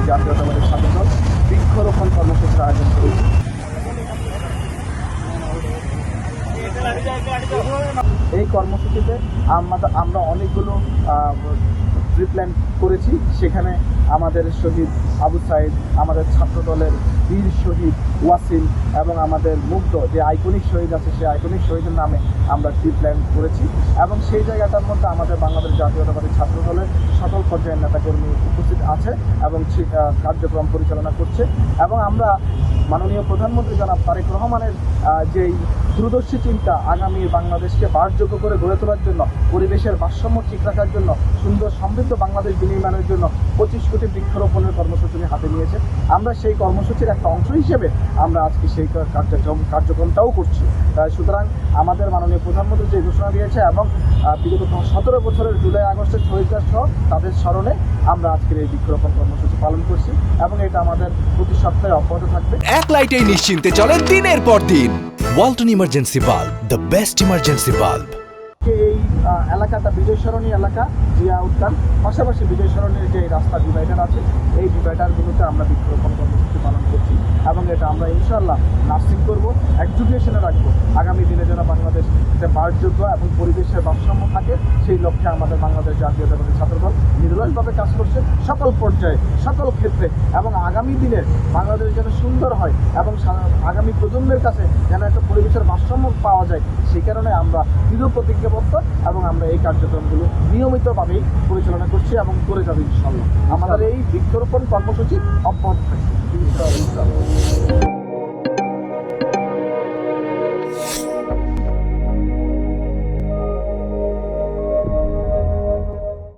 জাতীয়তাবাদী ছাত্রদল বৃক্ষরোপণ কর্মসূচির আয়োজন করেছি। এই কর্মসূচিতে আমরা অনেকগুলো ট্রি প্ল্যান করেছি। সেখানে আমাদের শহীদ আবু সাইদ, আমাদের ছাত্রদলের বীর শহীদ ওয়াসিম এবং আমাদের মুগ্ধ যে আইকনিক শহীদ আছে, সেই আইকনিক শহীদের নামে আমরা ট্রি প্ল্যান করেছি। এবং সেই জায়গাটার মধ্যে আমাদের বাংলাদেশ জাতীয়তাবাদী ছাত্রদলের সকল পর্যায়ের নেতাকর্মী উপস্থিত আছে এবং কার্যক্রম পরিচালনা করছে। এবং আমরা মাননীয় প্রধানমন্ত্রী জনাব তারেক রহমানের যেই দূরদর্শী চিন্তা, আগামী বাংলাদেশকে বাসযোগ্য করে গড়ে তোলার জন্য, পরিবেশের ভারসাম্য ঠিক রাখার জন্য, সুন্দর সমৃদ্ধ বাংলাদেশ বিনির্মাণের জন্য 25 কোটি বৃক্ষরোপণের কর্মসূচি হাতে নিয়েছে। আমরা সেই কর্মসূচির একটা অংশ হিসেবে আমরা আজকে সেই কার্যক্রমটাও করছি। সুতরাং আমাদের মাননীয় প্রধানমন্ত্রী যে ঘোষণা দিয়েছে এবং বিগত 17 বছরের জুলাই আগস্টের শহীদরা সহ তাদের স্মরণে আমরা আজকের এই বৃক্ষরোপণ কর্মসূচি পালন করছি এবং এটা আমাদের প্রতি সপ্তাহে অব্যাহত থাকবে। এক লাইটেই নিশ্চিন্তে চলে দিনের পর দিন। Walton emergency bulb, the best emergency bulb. এই এলাকাটা বিজয় সরণী এলাকা, জিয়া উদ্যান, পাশাপাশি বিজয় সরণীর যে রাস্তা ডিভাইডার আছে, এই ডিভাইডারগুলোতে আমরা বৃক্ষরোপণ কর্মসূচি পালন করছি এবং এটা আমরা ইনশাআল্লাহ নার্সিং করব, এক্সিকিউশনে রাখবো। আগামী দিনে যেন বাংলাদেশ বাসযোগ্য এবং পরিবেশের ভারসাম্য থাকে, সেই লক্ষ্যে আমাদের বাংলাদেশ জাতীয়তাবাদী ছাত্রদল নিরলসভাবে কাজ করছে সকল পর্যায়ে, সকল ক্ষেত্রে। এবং আগামী দিনে বাংলাদেশ যেন সুন্দর হয় এবং আগামী প্রজন্মের কাছে যেন একটা পরিবেশের ভারসাম্য পাওয়া যায়, সেই কারণে আমরা দৃঢ় প্রতিজ্ঞাবদ্ধ এবং আমরা এই কার্যক্রমগুলো নিয়মিতভাবেই পরিচালনা করছি এবং করে যাবে ইনশাআল্লাহ। আমাদের এই বৃক্ষরোপণ কর্মসূচি অব্যাহত থাকবে।